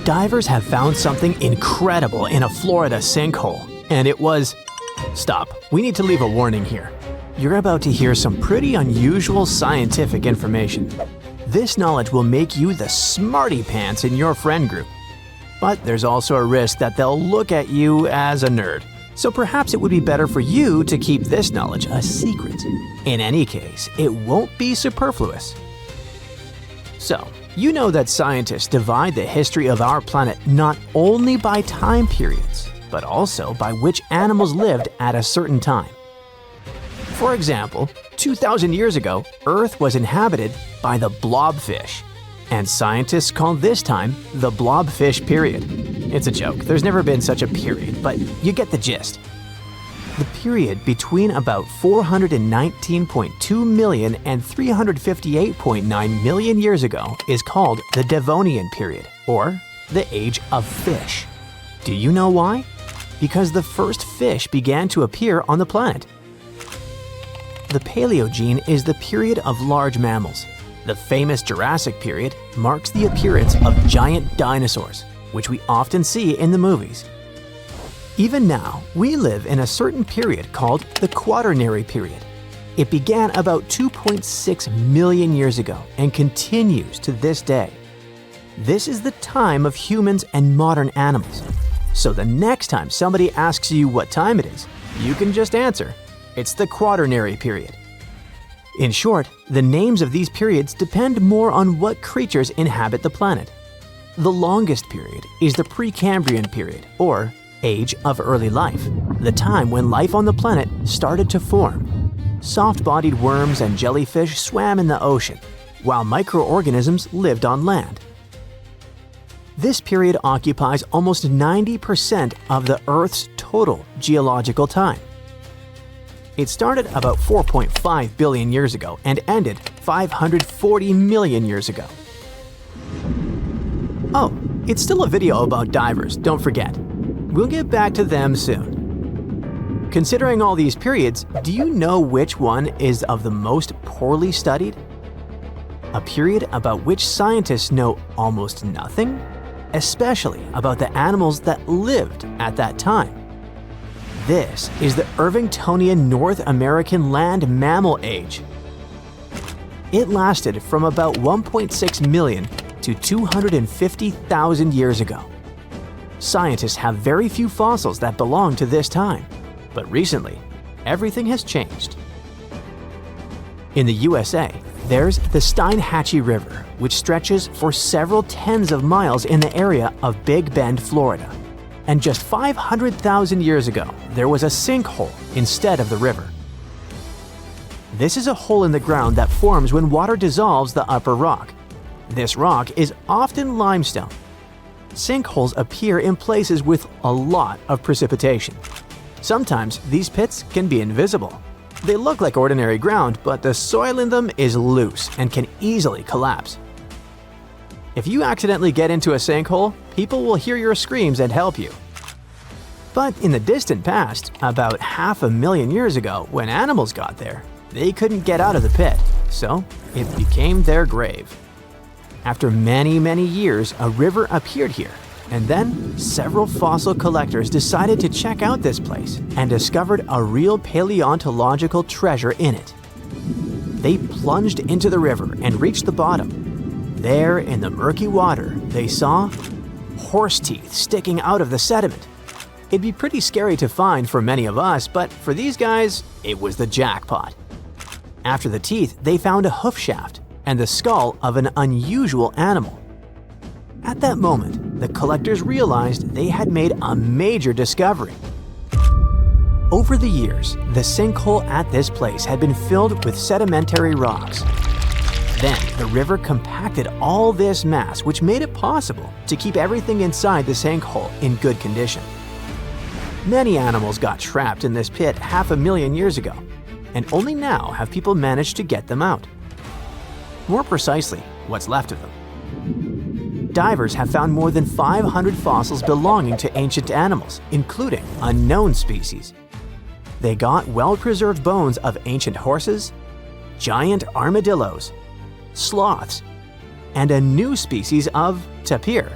Divers have found something incredible in a Florida sinkhole, and it was… Stop, we need to leave a warning here. You're about to hear some pretty unusual scientific information. This knowledge will make you the smarty pants in your friend group. But there's also a risk that they'll look at you as a nerd. So perhaps it would be better for you to keep this knowledge a secret. In any case, it won't be superfluous. So, you know that scientists divide the history of our planet not only by time periods, but also by which animals lived at a certain time. For example, 2,000 years ago, Earth was inhabited by the blobfish, and scientists call this time the blobfish period. It's a joke, there's never been such a period, but you get the gist. The period between about 419.2 million and 358.9 million years ago is called the Devonian period, or the Age of Fish. Do you know why? Because the first fish began to appear on the planet. The Paleogene is the period of large mammals. The famous Jurassic period marks the appearance of giant dinosaurs, which we often see in the movies. Even now, we live in a certain period called the Quaternary period. It began about 2.6 million years ago and continues to this day. This is the time of humans and modern animals. So the next time somebody asks you what time it is, you can just answer, it's the Quaternary period. In short, the names of these periods depend more on what creatures inhabit the planet. The longest period is the Precambrian period, or Age of Early Life, the time when life on the planet started to form. Soft-bodied worms and jellyfish swam in the ocean, while microorganisms lived on land. This period occupies almost 90% of the Earth's total geological time. It started about 4.5 billion years ago and ended 540 million years ago. Oh, it's still a video about divers, don't forget. We'll get back to them soon. Considering all these periods, do you know which one is of the most poorly studied? A period about which scientists know almost nothing, especially about the animals that lived at that time. This is the Irvingtonian North American land mammal age. It lasted from about 1.6 million to 250,000 years ago. Scientists have very few fossils that belong to this time, but recently, everything has changed. In the USA, there's the Steinhatchee River, which stretches for several tens of miles in the area of Big Bend, Florida. And just 500,000 years ago, there was a sinkhole instead of the river. This is a hole in the ground that forms when water dissolves the upper rock. This rock is often limestone. Sinkholes appear in places with a lot of precipitation. Sometimes these pits can be invisible. They look like ordinary ground, but the soil in them is loose and can easily collapse. If you accidentally get into a sinkhole, people will hear your screams and help you. But in the distant past, about 500,000 years ago, when animals got there, they couldn't get out of the pit, so it became their grave. After many, many years, a river appeared here, and then several fossil collectors decided to check out this place and discovered a real paleontological treasure in it. They plunged into the river and reached the bottom. There, in the murky water, they saw horse teeth sticking out of the sediment. It'd be pretty scary to find for many of us, but for these guys, it was the jackpot. After the teeth, they found a hoof shaft and the skull of an unusual animal. At that moment, the collectors realized they had made a major discovery. Over the years, the sinkhole at this place had been filled with sedimentary rocks. Then, the river compacted all this mass, which made it possible to keep everything inside the sinkhole in good condition. Many animals got trapped in this pit 500,000 years ago, and only now have people managed to get them out. More precisely, what's left of them. Divers have found more than 500 fossils belonging to ancient animals, including unknown species. They got well-preserved bones of ancient horses, giant armadillos, sloths, and a new species of tapir.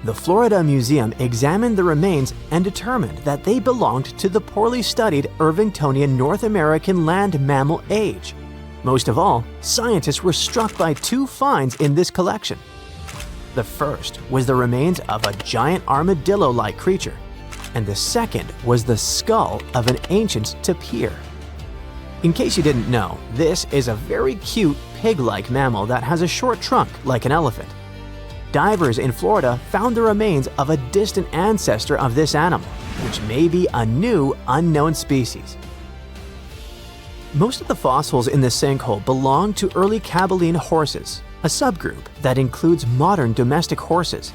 The Florida Museum examined the remains and determined that they belonged to the poorly studied Irvingtonian North American land mammal age. Most of all, scientists were struck by two finds in this collection. The first was the remains of a giant armadillo-like creature, and the second was the skull of an ancient tapir. In case you didn't know, this is a very cute pig-like mammal that has a short trunk like an elephant. Divers in Florida found the remains of a distant ancestor of this animal, which may be a new unknown species. Most of the fossils in the sinkhole belong to early Cabalene horses, a subgroup that includes modern domestic horses.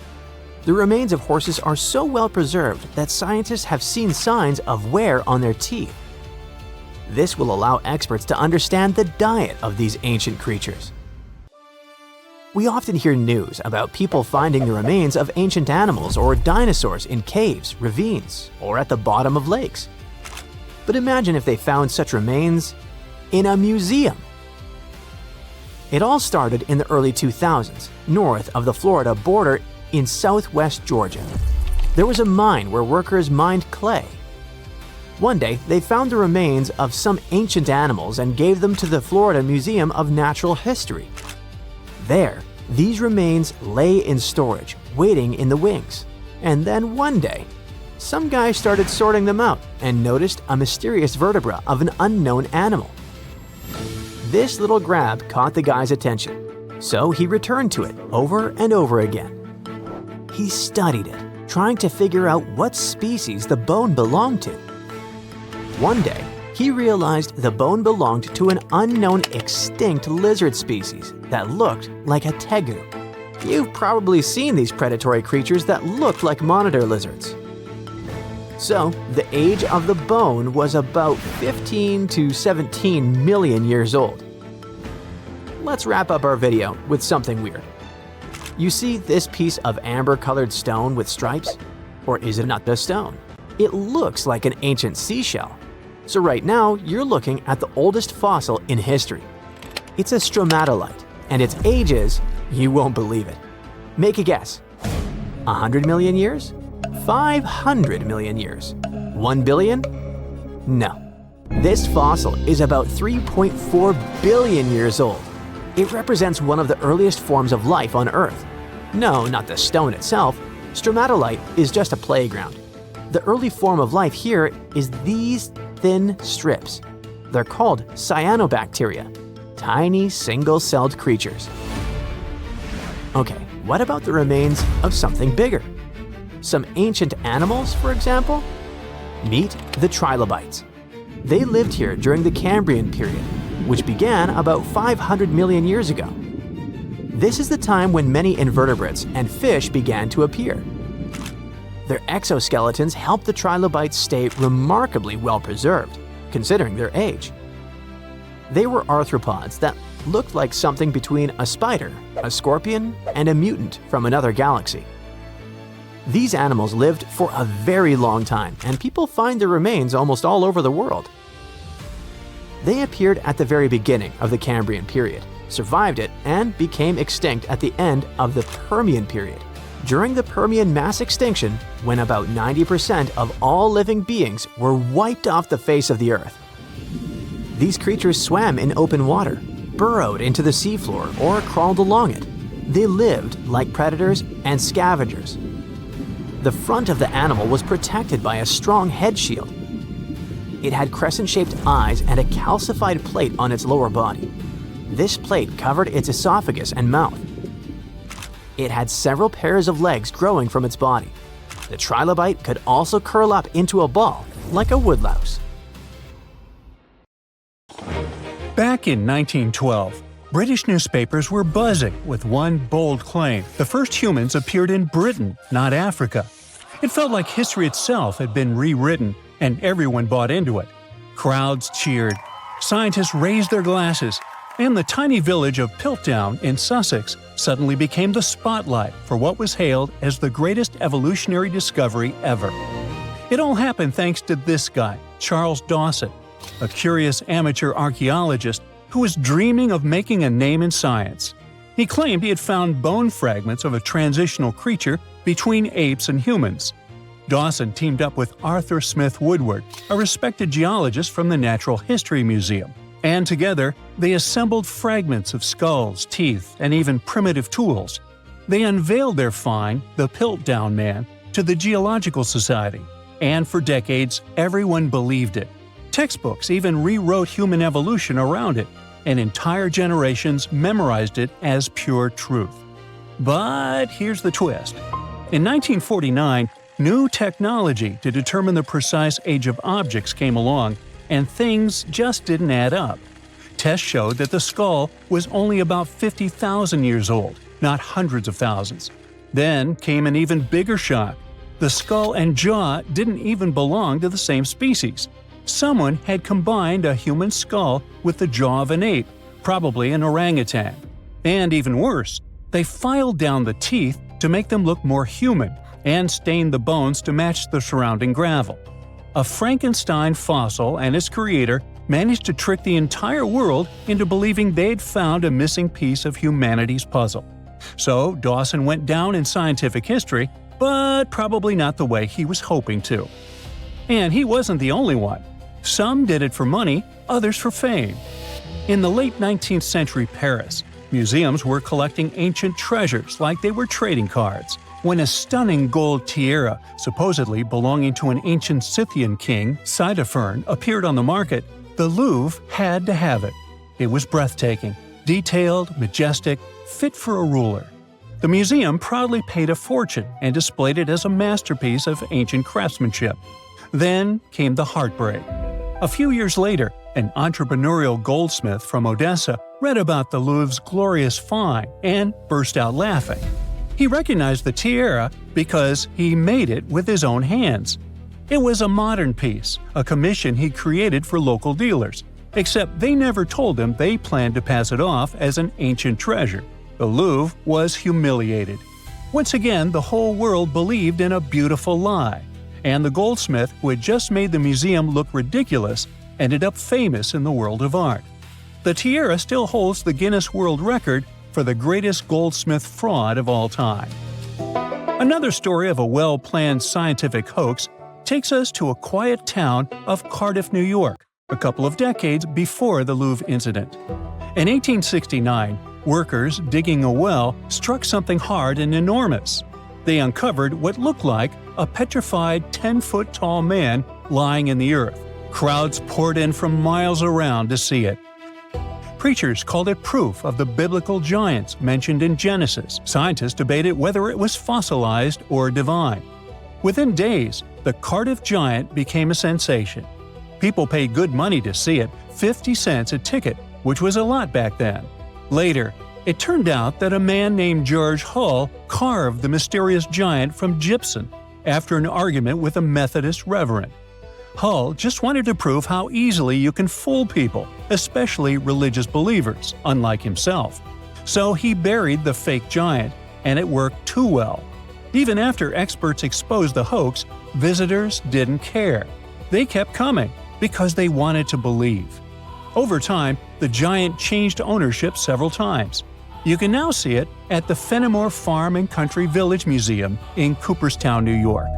The remains of horses are so well preserved that scientists have seen signs of wear on their teeth. This will allow experts to understand the diet of these ancient creatures. We often hear news about people finding the remains of ancient animals or dinosaurs in caves, ravines, or at the bottom of lakes. But imagine if they found such remains in a museum. It all started in the early 2000s, north of the Florida border in southwest Georgia. There was a mine where workers mined clay. One day, they found the remains of some ancient animals and gave them to the Florida Museum of Natural History. There, these remains lay in storage, waiting in the wings. And then one day, some guy started sorting them out and noticed a mysterious vertebra of an unknown animal. This little grab caught the guy's attention, so he returned to it over and over again. He studied it, trying to figure out what species the bone belonged to. One day, he realized the bone belonged to an unknown extinct lizard species that looked like a tegu. You've probably seen these predatory creatures that looked like monitor lizards. So, the age of the bone was about 15 to 17 million years old. Let's wrap up our video with something weird. You see this piece of amber-colored stone with stripes? Or is it not the stone? It looks like an ancient seashell. So right now, you're looking at the oldest fossil in history. It's a stromatolite, and its age is, you won't believe it. Make a guess. 100 million years? 500 million years? 1 billion? No. This fossil is about 3.4 billion years old. It represents one of the earliest forms of life on Earth. No, not the stone itself. Stromatolite is just a playground. The early form of life here is these thin strips. They're called cyanobacteria, tiny single-celled creatures. Okay, what about the remains of something bigger? Some ancient animals, for example? Meet the trilobites. They lived here during the Cambrian period, which began about 500 million years ago. This is the time when many invertebrates and fish began to appear. Their exoskeletons helped the trilobites stay remarkably well preserved, considering their age. They were arthropods that looked like something between a spider, a scorpion, and a mutant from another galaxy. These animals lived for a very long time, and people find their remains almost all over the world. They appeared at the very beginning of the Cambrian period, survived it, and became extinct at the end of the Permian period. During the Permian mass extinction, when about 90% of all living beings were wiped off the face of the Earth. These creatures swam in open water, burrowed into the seafloor, or crawled along it. They lived like predators and scavengers. The front of the animal was protected by a strong head shield. It had crescent-shaped eyes and a calcified plate on its lower body. This plate covered its esophagus and mouth. It had several pairs of legs growing from its body. The trilobite could also curl up into a ball, like a woodlouse. Back in 1912, British newspapers were buzzing with one bold claim: the first humans appeared in Britain, not Africa. It felt like history itself had been rewritten, and everyone bought into it. Crowds cheered, scientists raised their glasses, and the tiny village of Piltdown in Sussex suddenly became the spotlight for what was hailed as the greatest evolutionary discovery ever. It all happened thanks to this guy, Charles Dawson, a curious amateur archaeologist who was dreaming of making a name in science. He claimed he had found bone fragments of a transitional creature between apes and humans. Dawson teamed up with Arthur Smith Woodward, a respected geologist from the Natural History Museum, and together they assembled fragments of skulls, teeth, and even primitive tools. They unveiled their find, the Piltdown Man, to the Geological Society, and for decades everyone believed it. Textbooks even rewrote human evolution around it, and entire generations memorized it as pure truth. But here's the twist. In 1949, new technology to determine the precise age of objects came along, and things just didn't add up. Tests showed that the skull was only about 50,000 years old, not hundreds of thousands. Then came an even bigger shock. The skull and jaw didn't even belong to the same species. Someone had combined a human skull with the jaw of an ape, probably an orangutan. And even worse, they filed down the teeth to make them look more human, and stained the bones to match the surrounding gravel. A Frankenstein fossil and its creator managed to trick the entire world into believing they'd found a missing piece of humanity's puzzle. So Dawson went down in scientific history, but probably not the way he was hoping to. And he wasn't the only one. Some did it for money, others for fame. In the late 19th century Paris, museums were collecting ancient treasures like they were trading cards. When a stunning gold tiara, supposedly belonging to an ancient Scythian king, Ctesiphon, appeared on the market, the Louvre had to have it. It was breathtaking, detailed, majestic, fit for a ruler. The museum proudly paid a fortune and displayed it as a masterpiece of ancient craftsmanship. Then came the heartbreak. A few years later, an entrepreneurial goldsmith from Odessa read about the Louvre's glorious find and burst out laughing. He recognized the tiara because he made it with his own hands. It was a modern piece, a commission he created for local dealers, except they never told him they planned to pass it off as an ancient treasure. The Louvre was humiliated. Once again, the whole world believed in a beautiful lie, and the goldsmith who had just made the museum look ridiculous ended up famous in the world of art. The tiara still holds the Guinness World Record for the greatest goldsmith fraud of all time. Another story of a well-planned scientific hoax takes us to a quiet town of Cardiff, New York, a couple of decades before the Louvre incident. In 1869, workers digging a well struck something hard and enormous. They uncovered what looked like a petrified 10-foot-tall man lying in the earth. Crowds poured in from miles around to see it. Preachers called it proof of the biblical giants mentioned in Genesis. Scientists debated whether it was fossilized or divine. Within days, the Cardiff giant became a sensation. People paid good money to see it, 50 cents a ticket, which was a lot back then. Later, it turned out that a man named George Hull carved the mysterious giant from gypsum after an argument with a Methodist reverend. Hull just wanted to prove how easily you can fool people, especially religious believers, unlike himself. So he buried the fake giant, and it worked too well. Even after experts exposed the hoax, visitors didn't care. They kept coming because they wanted to believe. Over time, the giant changed ownership several times. You can now see it at the Fenimore Farm and Country Village Museum in Cooperstown, New York.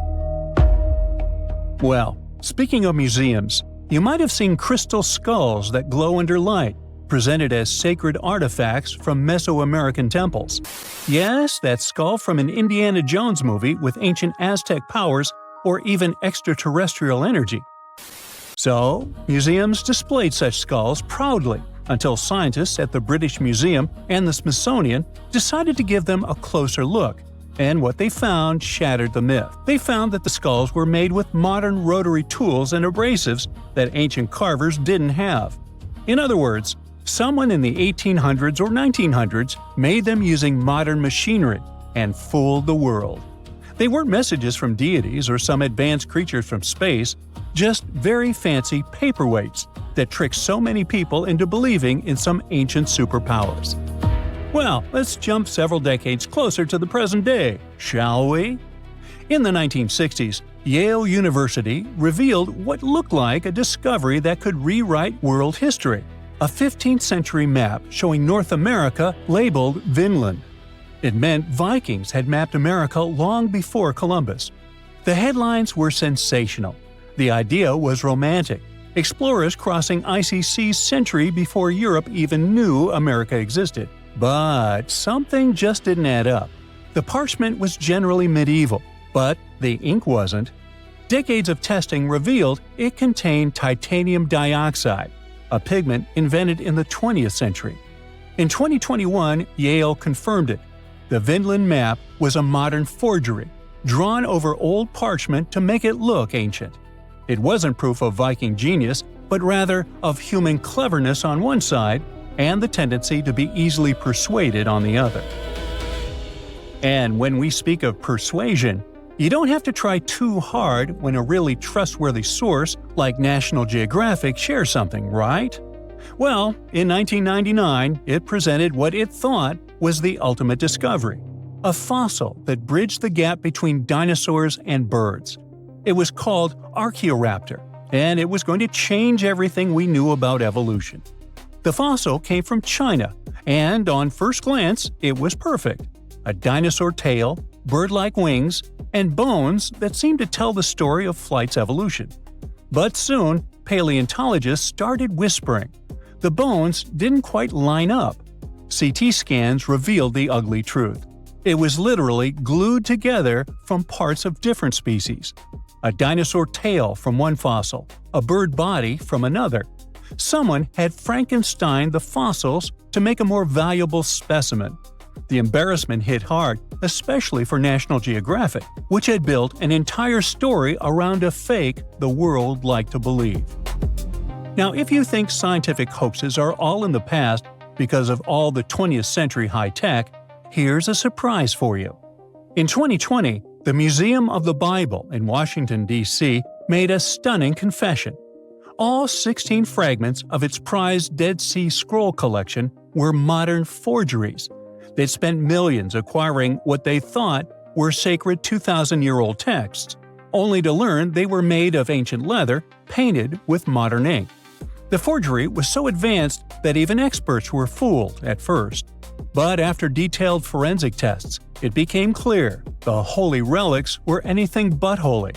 Well, speaking of museums, you might have seen crystal skulls that glow under light, presented as sacred artifacts from Mesoamerican temples. Yes, that skull from an Indiana Jones movie with ancient Aztec powers or even extraterrestrial energy. So, museums displayed such skulls proudly until scientists at the British Museum and the Smithsonian decided to give them a closer look. And what they found shattered the myth. They found that the skulls were made with modern rotary tools and abrasives that ancient carvers didn't have. In other words, someone in the 1800s or 1900s made them using modern machinery and fooled the world. They weren't messages from deities or some advanced creatures from space, just very fancy paperweights that tricked so many people into believing in some ancient superpowers. Well, let's jump several decades closer to the present day, shall we? In the 1960s, Yale University revealed what looked like a discovery that could rewrite world history. a 15th century map showing North America labeled Vinland. It meant Vikings had mapped America long before Columbus. The headlines were sensational. The idea was romantic. Explorers crossing icy seas century before Europe even knew America existed. But something just didn't add up. The parchment was generally medieval, but the ink wasn't. Decades of testing revealed it contained titanium dioxide, a pigment invented in the 20th century. In 2021, Yale confirmed it. The Vinland map was a modern forgery, drawn over old parchment to make it look ancient. It wasn't proof of Viking genius, but rather of human cleverness on one side and the tendency to be easily persuaded on the other. And when we speak of persuasion, you don't have to try too hard when a really trustworthy source like National Geographic shares something, right? Well, in 1999, it presented what it thought was the ultimate discovery – a fossil that bridged the gap between dinosaurs and birds. It was called Archaeoraptor, and it was going to change everything we knew about evolution. The fossil came from China, and on first glance, it was perfect. A dinosaur tail, bird-like wings, and bones that seemed to tell the story of flight's evolution. But soon, paleontologists started whispering. The bones didn't quite line up. CT scans revealed the ugly truth. It was literally glued together from parts of different species. A dinosaur tail from one fossil, a bird body from another. Someone had Frankensteined the fossils to make a more valuable specimen. The embarrassment hit hard, especially for National Geographic, which had built an entire story around a fake the world liked to believe. Now, if you think scientific hoaxes are all in the past because of all the 20th century high-tech, here's a surprise for you. In 2020, the Museum of the Bible in Washington, D.C. made a stunning confession. All 16 fragments of its prized Dead Sea Scroll collection were modern forgeries. They'd spent millions acquiring what they thought were sacred 2,000-year-old texts, only to learn they were made of ancient leather painted with modern ink. The forgery was so advanced that even experts were fooled at first. But after detailed forensic tests, it became clear the holy relics were anything but holy.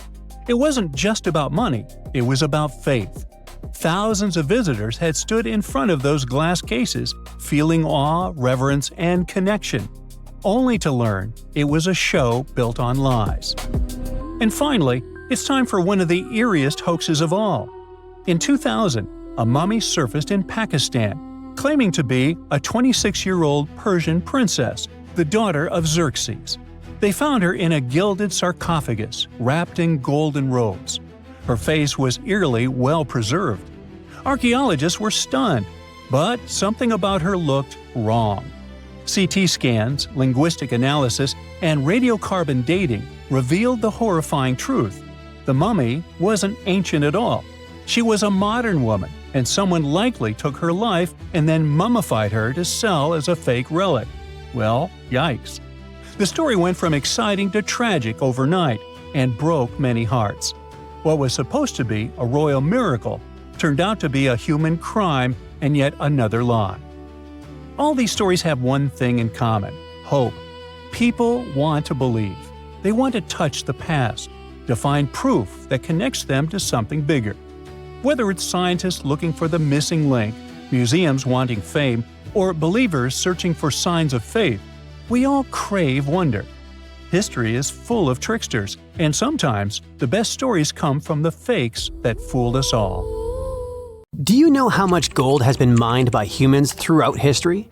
It wasn't just about money, it was about faith. Thousands of visitors had stood in front of those glass cases, feeling awe, reverence, and connection, only to learn it was a show built on lies. And finally, it's time for one of the eeriest hoaxes of all. In 2000, a mummy surfaced in Pakistan, claiming to be a 26-year-old Persian princess, the daughter of Xerxes. They found her in a gilded sarcophagus, wrapped in golden robes. Her face was eerily well preserved. Archaeologists were stunned, but something about her looked wrong. CT scans, linguistic analysis, and radiocarbon dating revealed the horrifying truth. The mummy wasn't ancient at all. She was a modern woman, and someone likely took her life and then mummified her to sell as a fake relic. Well, yikes. The story went from exciting to tragic overnight and broke many hearts. What was supposed to be a royal miracle turned out to be a human crime and yet another lie. All these stories have one thing in common: hope. People want to believe. They want to touch the past, to find proof that connects them to something bigger. Whether it's scientists looking for the missing link, museums wanting fame, or believers searching for signs of faith, we all crave wonder. History is full of tricksters, and sometimes the best stories come from the fakes that fooled us all. Do you know how much gold has been mined by humans throughout history?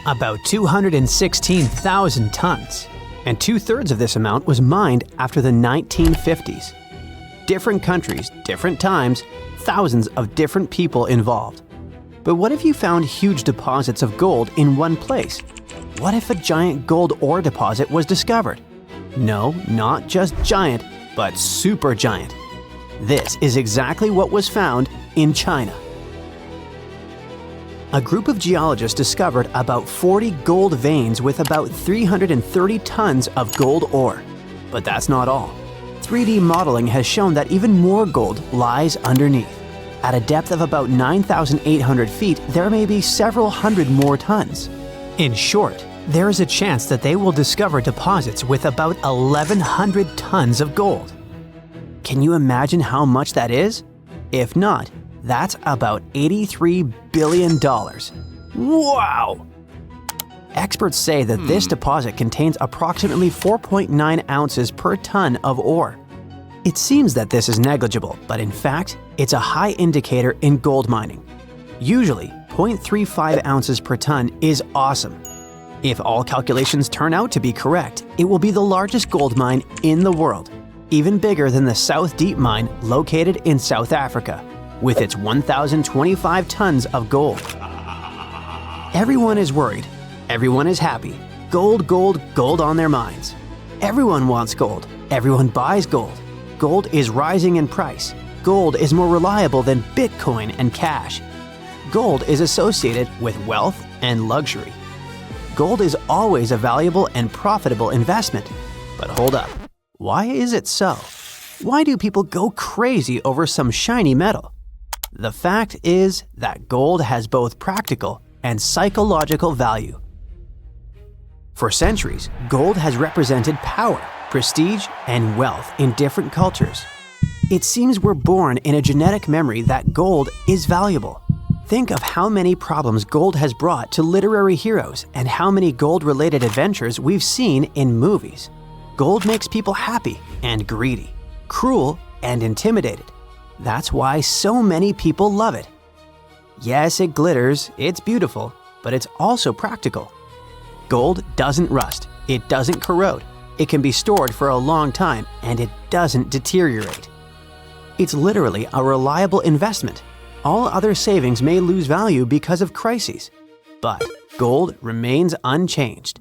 About 216,000 tons, and 2/3 of this amount was mined after the 1950s. Different countries, different times, thousands of different people involved. But what if you found huge deposits of gold in one place? What if a giant gold ore deposit was discovered? No, not just giant, but super giant. This is exactly what was found in China. A group of geologists discovered about 40 gold veins with about 330 tons of gold ore. But that's not all. 3D modeling has shown that even more gold lies underneath. At a depth of about 9,800 feet, there may be several hundred more tons. In short, there is a chance that they will discover deposits with about 1,100 tons of gold. Can you imagine how much that is? If not, that's about $83 billion. Wow! Experts say that this deposit contains approximately 4.9 ounces per ton of ore. It seems that this is negligible, but in fact, it's a high indicator in gold mining. Usually, 0.35 ounces per ton is awesome. If all calculations turn out to be correct, it will be the largest gold mine in the world, even bigger than the South Deep mine located in South Africa, with its 1,025 tons of gold. Everyone is worried. Everyone is happy. Gold, gold, gold on their minds. Everyone wants gold. Everyone buys gold. Gold is rising in price. Gold is more reliable than Bitcoin and cash. Gold is associated with wealth and luxury. Gold is always a valuable and profitable investment. But hold up. Why is it so? Why do people go crazy over some shiny metal? The fact is that gold has both practical and psychological value. For centuries, gold has represented power, prestige, and wealth in different cultures. It seems we're born in a genetic memory that gold is valuable. Think of how many problems gold has brought to literary heroes and how many gold-related adventures we've seen in movies. Gold makes people happy and greedy, cruel and intimidated. That's why so many people love it. Yes, it glitters, it's beautiful, but it's also practical. Gold doesn't rust, it doesn't corrode, it can be stored for a long time, and it doesn't deteriorate. It's literally a reliable investment. All other savings may lose value because of crises, but gold remains unchanged.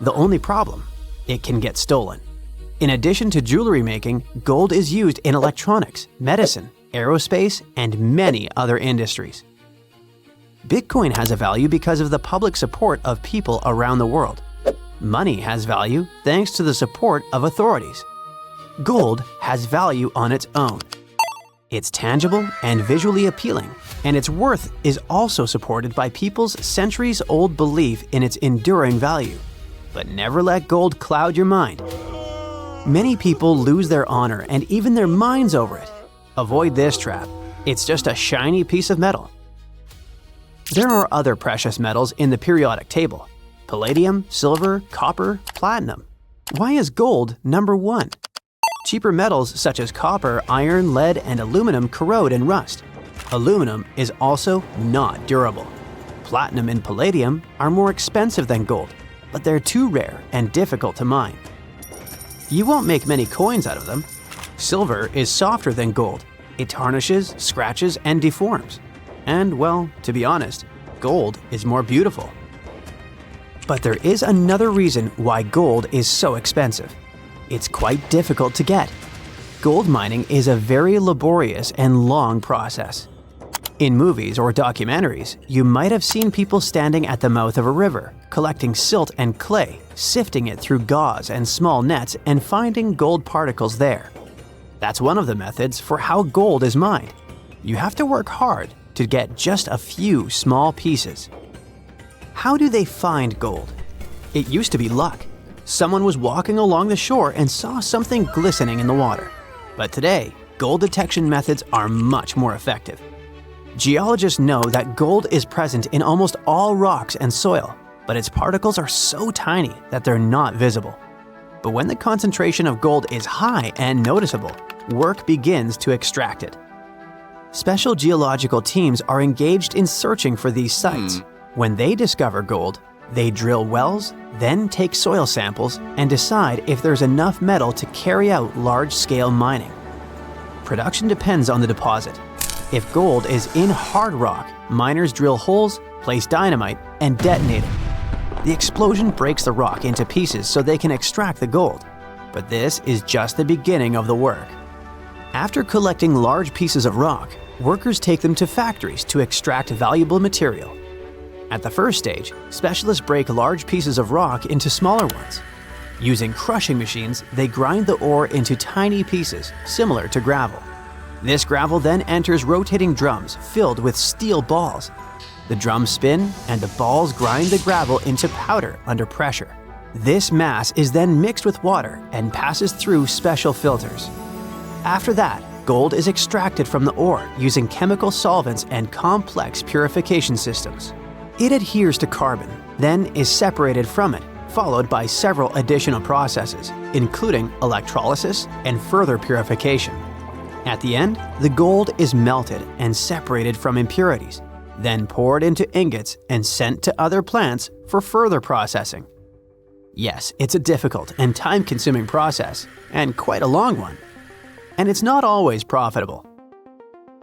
The only problem, it can get stolen. In addition to jewelry making, gold is used in electronics, medicine, aerospace, and many other industries. Bitcoin has a value because of the public support of people around the world. Money has value thanks to the support of authorities. Gold has value on its own. It's tangible and visually appealing, and its worth is also supported by people's centuries-old belief in its enduring value. But never let gold cloud your mind. Many people lose their honor and even their minds over it. Avoid this trap. It's just a shiny piece of metal. There are other precious metals in the periodic table: palladium, silver, copper, platinum. Why is gold number one? Cheaper metals such as copper, iron, lead, and aluminum corrode and rust. Aluminum is also not durable. Platinum and palladium are more expensive than gold, but they're too rare and difficult to mine. You won't make many coins out of them. Silver is softer than gold. It tarnishes, scratches, and deforms. And, well, to be honest, gold is more beautiful. But there is another reason why gold is so expensive. It's quite difficult to get. Gold mining is a very laborious and long process. In movies or documentaries, you might have seen people standing at the mouth of a river, collecting silt and clay, sifting it through gauze and small nets, and finding gold particles there. That's one of the methods for how gold is mined. You have to work hard to get just a few small pieces. How do they find gold? It used to be luck. Someone was walking along the shore and saw something glistening in the water. But today, gold detection methods are much more effective. Geologists know that gold is present in almost all rocks and soil, but its particles are so tiny that they're not visible. But when the concentration of gold is high and noticeable, work begins to extract it. Special geological teams are engaged in searching for these sites. When they discover gold, they drill wells, then take soil samples and decide if there's enough metal to carry out large-scale mining. Production depends on the deposit. If gold is in hard rock, miners drill holes, place dynamite, and detonate it. The explosion breaks the rock into pieces so they can extract the gold. But this is just the beginning of the work. After collecting large pieces of rock, workers take them to factories to extract valuable material. At the first stage, specialists break large pieces of rock into smaller ones. Using crushing machines, they grind the ore into tiny pieces, similar to gravel. This gravel then enters rotating drums filled with steel balls. The drums spin, and the balls grind the gravel into powder under pressure. This mass is then mixed with water and passes through special filters. After that, gold is extracted from the ore using chemical solvents and complex purification systems. It adheres to carbon, then is separated from it, followed by several additional processes, including electrolysis and further purification. At the end, the gold is melted and separated from impurities, then poured into ingots and sent to other plants for further processing. Yes, it's a difficult and time-consuming process, and quite a long one. And it's not always profitable.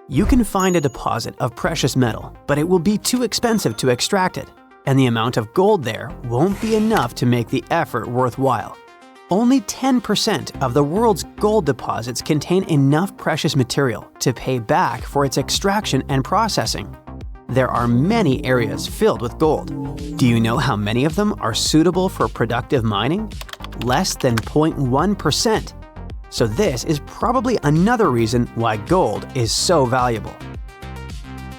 You can find a deposit of precious metal, but it will be too expensive to extract it, and the amount of gold there won't be enough to make the effort worthwhile. Only 10% of the world's gold deposits contain enough precious material to pay back for its extraction and processing. There are many areas filled with gold. Do you know how many of them are suitable for productive mining? Less than 0.1%. So this is probably another reason why gold is so valuable.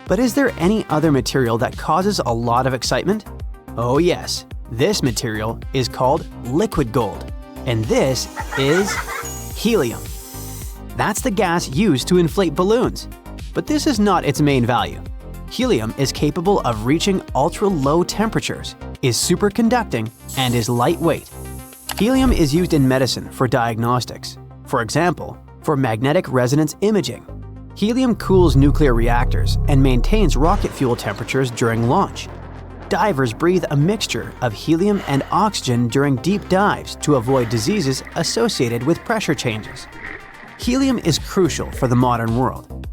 But is there any other material that causes a lot of excitement? Oh yes, this material is called liquid gold, and this is helium. That's the gas used to inflate balloons, but this is not its main value. Helium is capable of reaching ultra-low temperatures, is superconducting, and is lightweight. Helium is used in medicine for diagnostics. For example, for magnetic resonance imaging. Helium cools nuclear reactors and maintains rocket fuel temperatures during launch. Divers breathe a mixture of helium and oxygen during deep dives to avoid diseases associated with pressure changes. Helium is crucial for the modern world.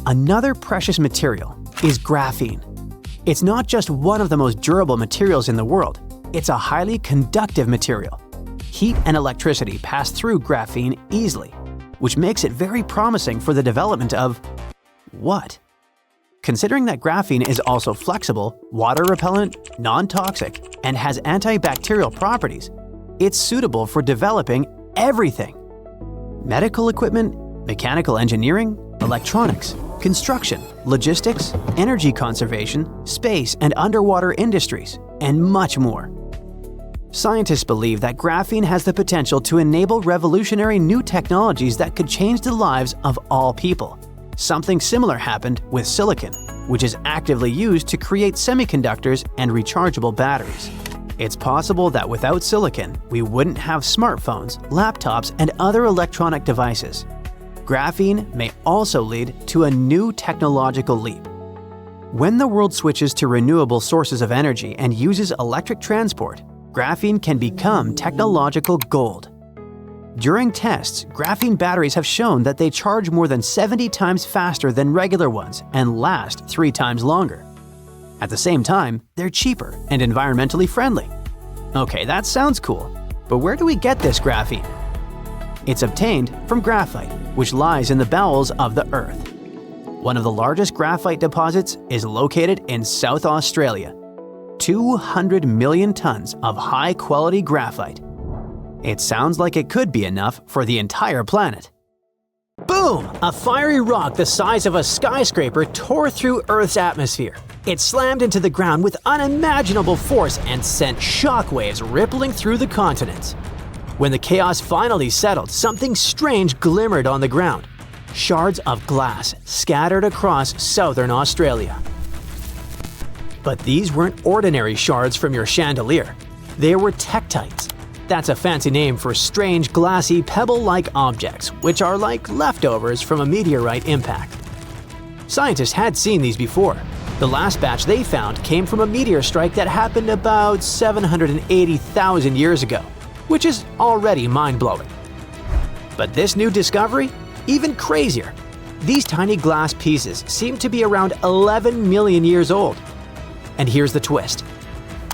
Another precious material is graphene. It's not just one of the most durable materials in the world, it's a highly conductive material. Heat and electricity pass through graphene easily, which makes it very promising for the development of what? Considering that graphene is also flexible, water-repellent, non-toxic, and has antibacterial properties, it's suitable for developing everything. Medical equipment, mechanical engineering, electronics, construction, logistics, energy conservation, space and underwater industries, and much more. Scientists believe that graphene has the potential to enable revolutionary new technologies that could change the lives of all people. Something similar happened with silicon, which is actively used to create semiconductors and rechargeable batteries. It's possible that without silicon, we wouldn't have smartphones, laptops, and other electronic devices. Graphene may also lead to a new technological leap. When the world switches to renewable sources of energy and uses electric transport, graphene can become technological gold. During tests, graphene batteries have shown that they charge more than 70 times faster than regular ones and last 3 times longer. At the same time, they're cheaper and environmentally friendly. Okay, that sounds cool, but where do we get this graphene? It's obtained from graphite, which lies in the bowels of the Earth. One of the largest graphite deposits is located in South Australia. 200 million tons of high-quality graphite. It sounds like it could be enough for the entire planet. Boom! A fiery rock the size of a skyscraper tore through Earth's atmosphere. It slammed into the ground with unimaginable force and sent shockwaves rippling through the continents. When the chaos finally settled, something strange glimmered on the ground. Shards of glass scattered across southern Australia. But these weren't ordinary shards from your chandelier. They were tektites. That's a fancy name for strange, glassy, pebble-like objects, which are like leftovers from a meteorite impact. Scientists had seen these before. The last batch they found came from a meteor strike that happened about 780,000 years ago, which is already mind-blowing. But this new discovery? Even crazier. These tiny glass pieces seem to be around 11 million years old. And here's the twist.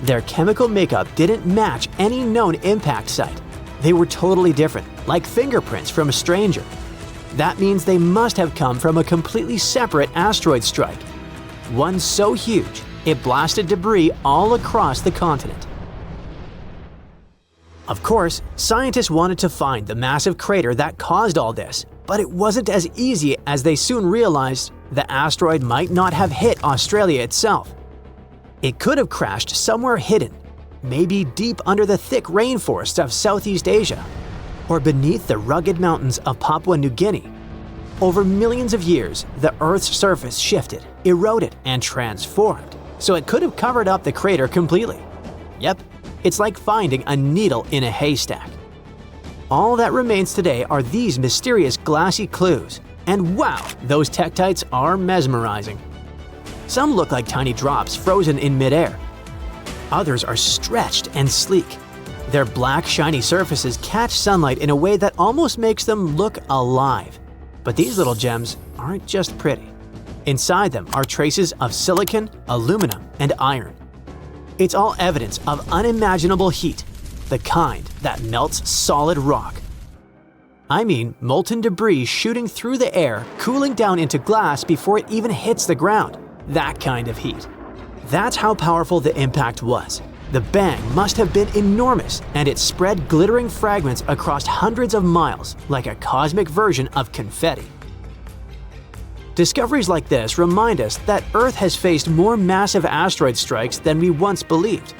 Their chemical makeup didn't match any known impact site. They were totally different, like fingerprints from a stranger. That means they must have come from a completely separate asteroid strike. One so huge, it blasted debris all across the continent. Of course, scientists wanted to find the massive crater that caused all this, But it wasn't as easy as they soon realized. The asteroid might not have hit Australia itself. It could have crashed somewhere hidden, maybe deep under the thick rainforests of Southeast Asia, or beneath the rugged mountains of Papua New Guinea. Over millions of years, the Earth's surface shifted, eroded, and transformed, so it could have covered up the crater completely. Yep, it's like finding a needle in a haystack. All that remains today are these mysterious glassy clues, and wow, those tektites are mesmerizing. Some look like tiny drops frozen in midair. Others are stretched and sleek. Their black, shiny surfaces catch sunlight in a way that almost makes them look alive. But these little gems aren't just pretty. Inside them are traces of silicon, aluminum, and iron. It's all evidence of unimaginable heat, the kind that melts solid rock. I mean molten debris shooting through the air, cooling down into glass before it even hits the ground. That kind of heat. That's how powerful the impact was. The bang must have been enormous, and it spread glittering fragments across hundreds of miles like a cosmic version of confetti. Discoveries like this remind us that Earth has faced more massive asteroid strikes than we once believed.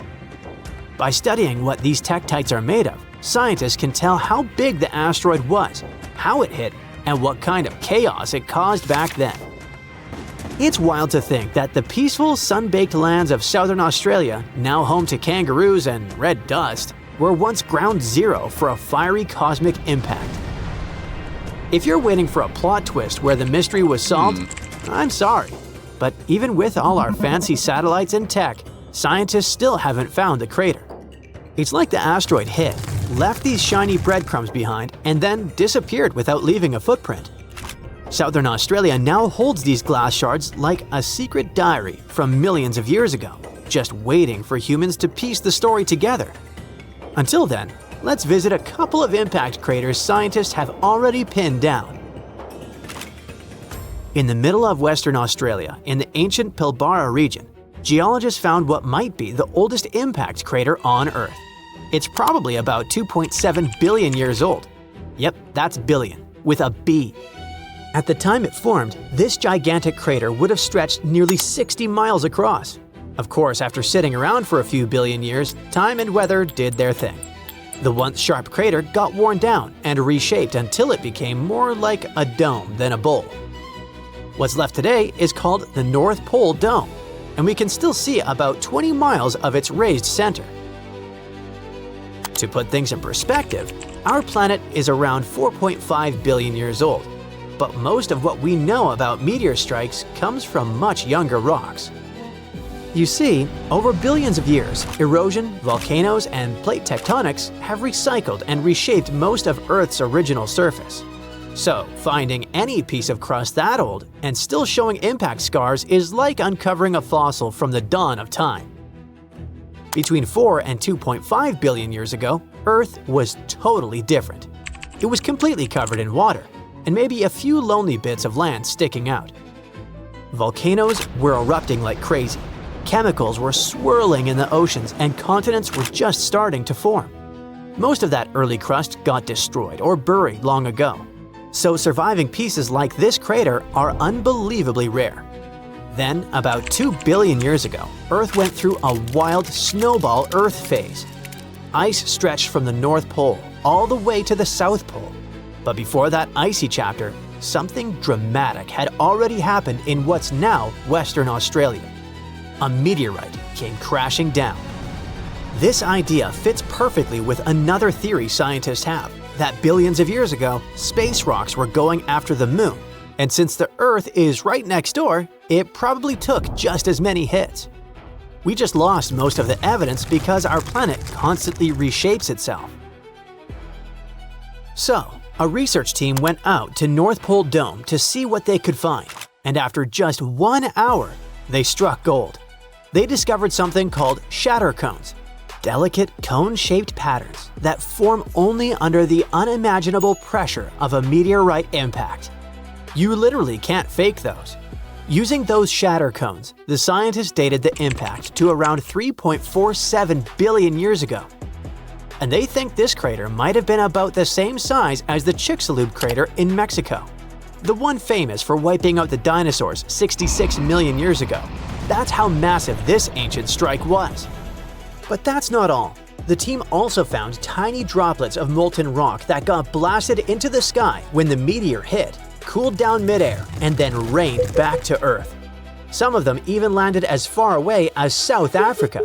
By studying what these tektites are made of, scientists can tell how big the asteroid was, how it hit, and what kind of chaos it caused back then. It's wild to think that the peaceful, sun-baked lands of southern Australia, now home to kangaroos and red dust, were once ground zero for a fiery cosmic impact. If you're waiting for a plot twist where the mystery was solved, I'm sorry. But even with all our fancy satellites and tech, scientists still haven't found the crater. It's like the asteroid hit, left these shiny breadcrumbs behind, and then disappeared without leaving a footprint. Southern Australia now holds these glass shards like a secret diary from millions of years ago, just waiting for humans to piece the story together. Until then, let's visit a couple of impact craters scientists have already pinned down. In the middle of Western Australia, in the ancient Pilbara region, geologists found what might be the oldest impact crater on Earth. It's probably about 2.7 billion years old. Yep, that's billion, with a B. At the time it formed, this gigantic crater would have stretched nearly 60 miles across. Of course, after sitting around for a few billion years, time and weather did their thing. The once sharp crater got worn down and reshaped until it became more like a dome than a bowl. What's left today is called the North Pole Dome, and we can still see about 20 miles of its raised center. To put things in perspective, our planet is around 4.5 billion years old, but most of what we know about meteor strikes comes from much younger rocks. You see, over billions of years, erosion, volcanoes, and plate tectonics have recycled and reshaped most of Earth's original surface. So, finding any piece of crust that old and still showing impact scars is like uncovering a fossil from the dawn of time. Between 4 and 2.5 billion years ago, Earth was totally different. It was completely covered in water, and maybe a few lonely bits of land sticking out. Volcanoes were erupting like crazy. Chemicals were swirling in the oceans, and continents were just starting to form. Most of that early crust got destroyed or buried long ago. So surviving pieces like this crater are unbelievably rare. Then, about 2 billion years ago, Earth went through a wild snowball Earth phase. Ice stretched from the North Pole all the way to the South Pole. But before that icy chapter, something dramatic had already happened in what's now Western Australia. A meteorite came crashing down. This idea fits perfectly with another theory scientists have, that billions of years ago, space rocks were going after the moon, and since the Earth is right next door, it probably took just as many hits. We just lost most of the evidence because our planet constantly reshapes itself. So, a research team went out to North Pole Dome to see what they could find, and after just 1 hour, they struck gold. They discovered something called shatter cones, delicate cone-shaped patterns that form only under the unimaginable pressure of a meteorite impact. You literally can't fake those. Using those shatter cones, the scientists dated the impact to around 3.47 billion years ago. and they think this crater might have been about the same size as the Chicxulub crater in Mexico, the one famous for wiping out the dinosaurs 66 million years ago. That's how massive this ancient strike was. But that's not all. The team also found tiny droplets of molten rock that got blasted into the sky when the meteor hit, cooled down midair, and then rained back to Earth. Some of them even landed as far away as South Africa.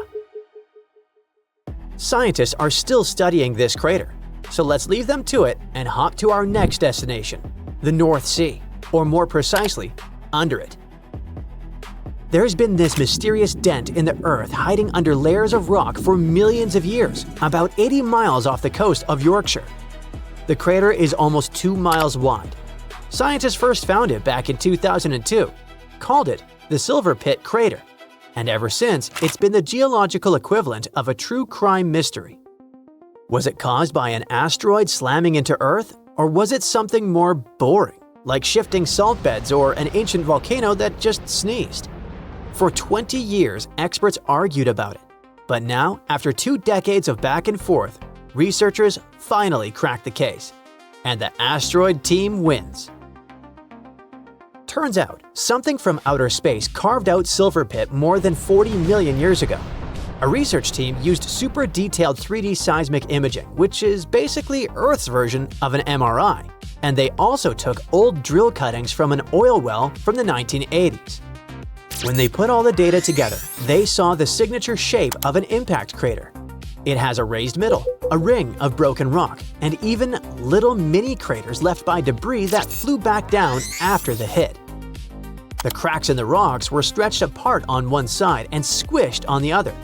Scientists are still studying this crater, so let's leave them to it and hop to our next destination, the North Sea, or more precisely, under it. There's been this mysterious dent in the Earth hiding under layers of rock for millions of years, about 80 miles off the coast of Yorkshire. The crater is almost 2 miles wide. Scientists first found it back in 2002, called it the Silver Pit Crater, and ever since, it's been the geological equivalent of a true crime mystery. Was it caused by an asteroid slamming into Earth, or was it something more boring, like shifting salt beds or an ancient volcano that just sneezed? For 20 years, experts argued about it. But now, after 2 decades of back and forth, researchers finally cracked the case. And the asteroid team wins. Turns out, something from outer space carved out Silver Pit more than 40 million years ago. A research team used super detailed 3D seismic imaging, which is basically Earth's version of an MRI. And they also took old drill cuttings from an oil well from the 1980s. When they put all the data together, they saw the signature shape of an impact crater. It has a raised middle, a ring of broken rock, and even little mini craters left by debris that flew back down after the hit. The cracks in the rocks were stretched apart on one side and squished on the other.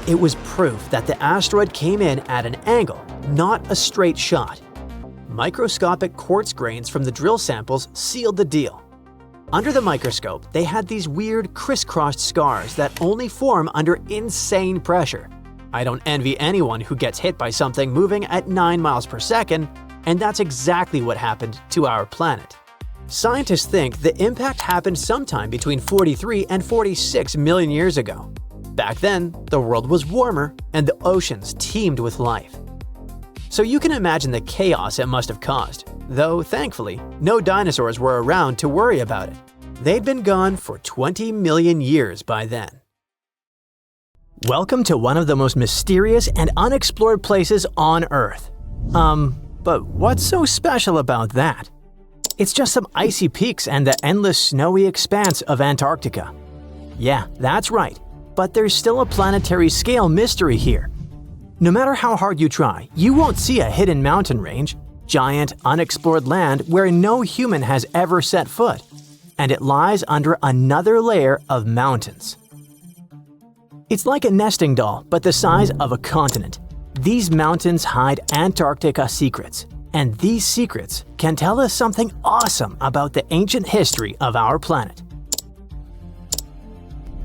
It was proof that the asteroid came in at an angle, not a straight shot. Microscopic quartz grains from the drill samples sealed the deal. Under the microscope, they had these weird crisscrossed scars that only form under insane pressure. I don't envy anyone who gets hit by something moving at 9 miles per second, and that's exactly what happened to our planet. Scientists think the impact happened sometime between 43 and 46 million years ago. Back then, the world was warmer and the oceans teemed with life. So you can imagine the chaos it must have caused, though thankfully, no dinosaurs were around to worry about it. They'd been gone for 20 million years by then. Welcome to one of the most mysterious and unexplored places on Earth. But what's so special about that? It's just some icy peaks and the endless snowy expanse of Antarctica. Yeah, that's right, but there's still a planetary scale mystery here. No matter how hard you try, you won't see a hidden mountain range, giant, unexplored land where no human has ever set foot, and it lies under another layer of mountains. It's like a nesting doll, but the size of a continent. These mountains hide Antarctica secrets, and these secrets can tell us something awesome about the ancient history of our planet.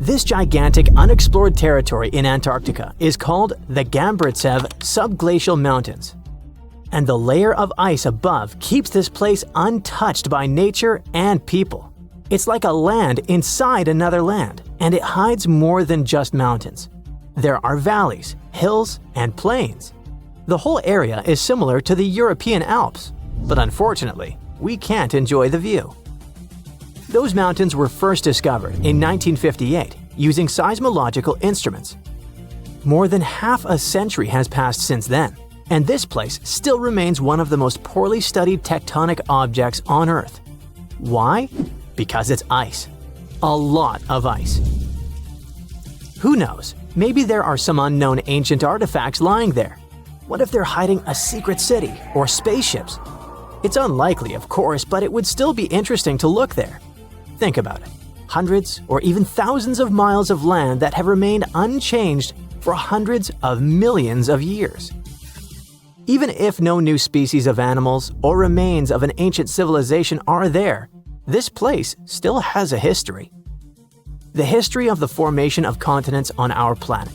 This gigantic unexplored territory in Antarctica is called the Gambritsev Subglacial Mountains. And the layer of ice above keeps this place untouched by nature and people. It's like a land inside another land, and it hides more than just mountains. There are valleys, hills, and plains. The whole area is similar to the European Alps, but unfortunately, we can't enjoy the view. Those mountains were first discovered in 1958 using seismological instruments. More than half a century has passed since then, and this place still remains one of the most poorly studied tectonic objects on Earth. Why? Because it's ice. A lot of ice. Who knows? Maybe there are some unknown ancient artifacts lying there. What if they're hiding a secret city or spaceships? It's unlikely, of course, but it would still be interesting to look there. Think about it. Hundreds or even thousands of miles of land that have remained unchanged for hundreds of millions of years. Even if no new species of animals or remains of an ancient civilization are there, this place still has a history. The history of the formation of continents on our planet.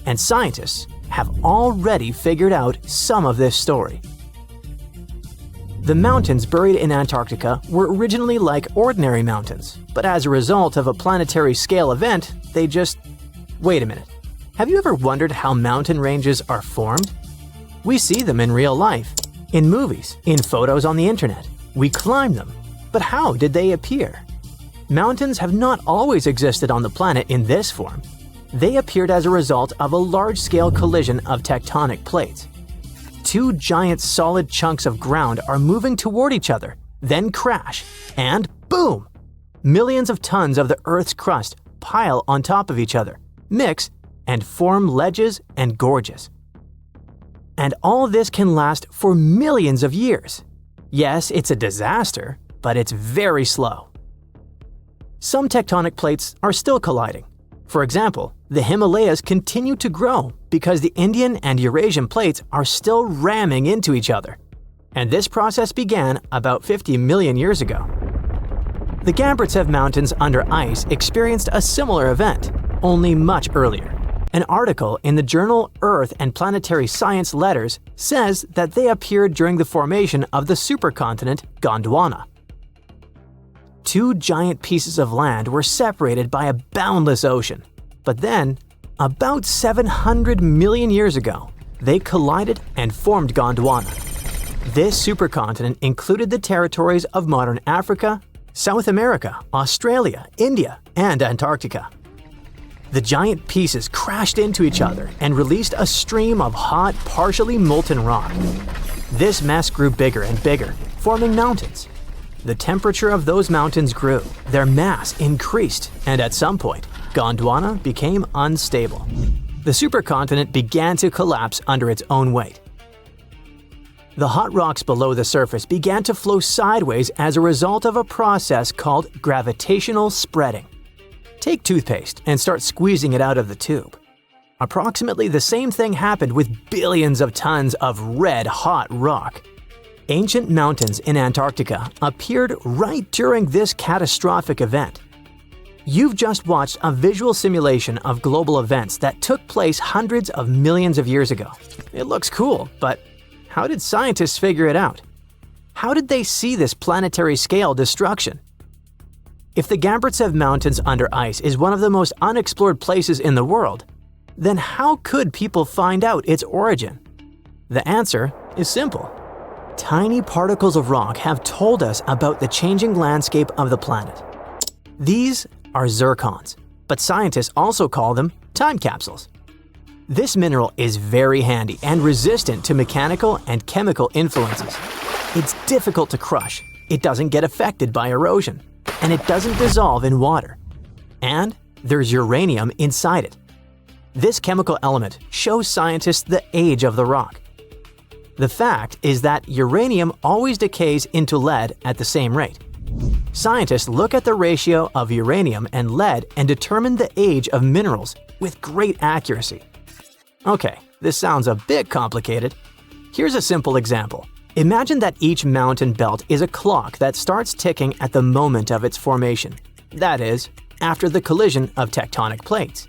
And scientists have already figured out some of this story. The mountains buried in Antarctica were originally like ordinary mountains, but as a result of a planetary scale event, they just… Wait a minute. Have you ever wondered how mountain ranges are formed? We see them in real life, in movies, in photos on the internet. We climb them. But how did they appear? Mountains have not always existed on the planet in this form. They appeared as a result of a large-scale collision of tectonic plates. Two giant solid chunks of ground are moving toward each other, then crash, and boom! Millions of tons of the Earth's crust pile on top of each other, mix, and form ledges and gorges. And all this can last for millions of years. Yes, it's a disaster, but it's very slow. Some tectonic plates are still colliding. For example, the Himalayas continue to grow because the Indian and Eurasian plates are still ramming into each other. And this process began about 50 million years ago. The Gambritsev Mountains under ice experienced a similar event, only much earlier. An article in the journal Earth and Planetary Science Letters says that they appeared during the formation of the supercontinent Gondwana. Two giant pieces of land were separated by a boundless ocean. But then, about 700 million years ago, they collided and formed Gondwana. This supercontinent included the territories of modern Africa, South America, Australia, India, and Antarctica. The giant pieces crashed into each other and released a stream of hot, partially molten rock. This mess grew bigger and bigger, forming mountains. The temperature of those mountains grew, their mass increased, and at some point, Gondwana became unstable. The supercontinent began to collapse under its own weight. The hot rocks below the surface began to flow sideways as a result of a process called gravitational spreading. Take toothpaste and start squeezing it out of the tube. Approximately the same thing happened with billions of tons of red hot rock. Ancient mountains in Antarctica appeared right during this catastrophic event. You've just watched a visual simulation of global events that took place hundreds of millions of years ago. It looks cool, but how did scientists figure it out? How did they see this planetary scale destruction? If the Gambritsev Mountains under ice is one of the most unexplored places in the world, then how could people find out its origin? The answer is simple. Tiny particles of rock have told us about the changing landscape of the planet. These are zircons, but scientists also call them time capsules. This mineral is very handy and resistant to mechanical and chemical influences. It's difficult to crush, it doesn't get affected by erosion, and it doesn't dissolve in water. And there's uranium inside it. This chemical element shows scientists the age of the rock. The fact is that uranium always decays into lead at the same rate. Scientists look at the ratio of uranium and lead and determine the age of minerals with great accuracy. Okay, this sounds a bit complicated. Here's a simple example. Imagine that each mountain belt is a clock that starts ticking at the moment of its formation. That is, after the collision of tectonic plates.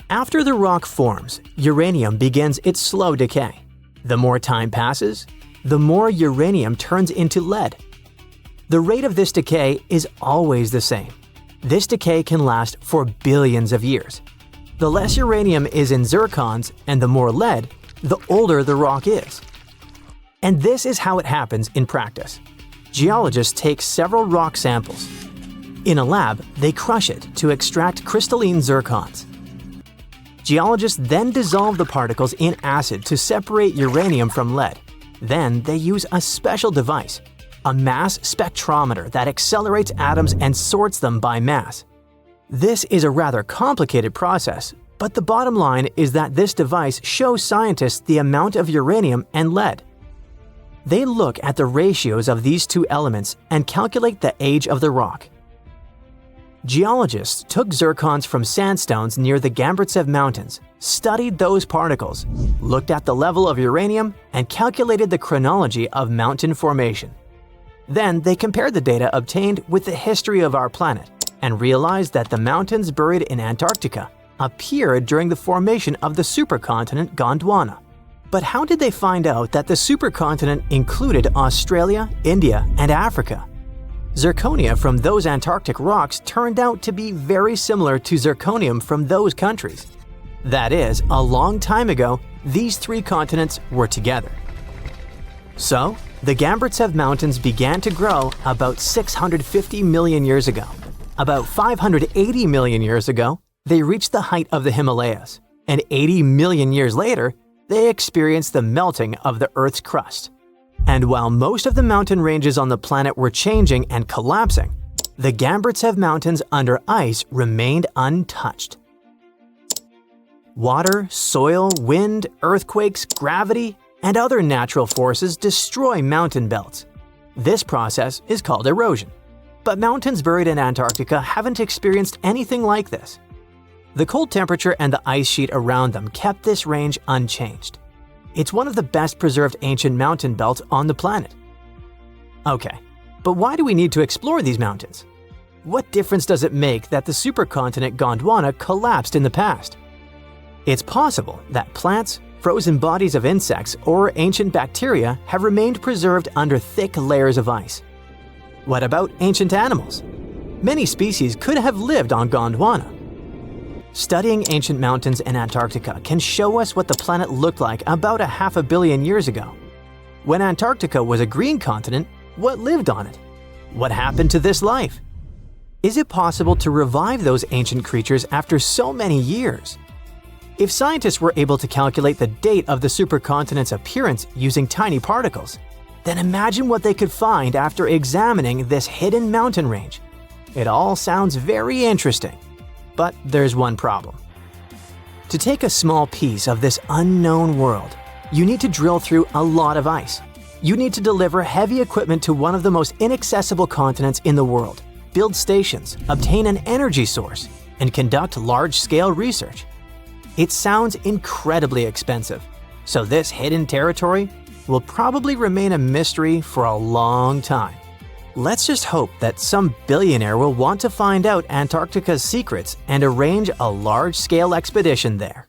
After the rock forms, uranium begins its slow decay. The more time passes, the more uranium turns into lead. The rate of this decay is always the same. This decay can last for billions of years. The less uranium is in zircons and the more lead, the older the rock is. And this is how it happens in practice. Geologists take several rock samples. In a lab, they crush it to extract crystalline zircons. Geologists then dissolve the particles in acid to separate uranium from lead. Then they use a special device, a mass spectrometer that accelerates atoms and sorts them by mass. This is a rather complicated process, but the bottom line is that this device shows scientists the amount of uranium and lead. They look at the ratios of these two elements and calculate the age of the rock. Geologists took zircons from sandstones near the Gambritsev Mountains, studied those particles, looked at the level of uranium, and calculated the chronology of mountain formation. Then they compared the data obtained with the history of our planet and realized that the mountains buried in Antarctica appeared during the formation of the supercontinent Gondwana. But how did they find out that the supercontinent included Australia, India, and Africa? Zirconia from those Antarctic rocks turned out to be very similar to zirconium from those countries. That is, a long time ago, these three continents were together. So, the Gamburtsev Mountains began to grow about 650 million years ago. About 580 million years ago, they reached the height of the Himalayas, and 80 million years later, they experienced the melting of the Earth's crust. And while most of the mountain ranges on the planet were changing and collapsing, the Gamburtsev Mountains under ice remained untouched. Water, soil, wind, earthquakes, gravity, and other natural forces destroy mountain belts. This process is called erosion. But mountains buried in Antarctica haven't experienced anything like this. The cold temperature and the ice sheet around them kept this range unchanged. It's one of the best preserved ancient mountain belts on the planet. Okay, but why do we need to explore these mountains? What difference does it make that the supercontinent Gondwana collapsed in the past? It's possible that plants, frozen bodies of insects, or ancient bacteria have remained preserved under thick layers of ice. What about ancient animals? Many species could have lived on Gondwana. Studying ancient mountains in Antarctica can show us what the planet looked like about 500 million years ago. When Antarctica was a green continent, what lived on it? What happened to this life? Is it possible to revive those ancient creatures after so many years? If scientists were able to calculate the date of the supercontinent's appearance using tiny particles, then imagine what they could find after examining this hidden mountain range. It all sounds very interesting, but there's one problem. To take a small piece of this unknown world, you need to drill through a lot of ice. You need to deliver heavy equipment to one of the most inaccessible continents in the world, build stations, obtain an energy source, and conduct large-scale research. It sounds incredibly expensive, so this hidden territory will probably remain a mystery for a long time. Let's just hope that some billionaire will want to find out Antarctica's secrets and arrange a large-scale expedition there.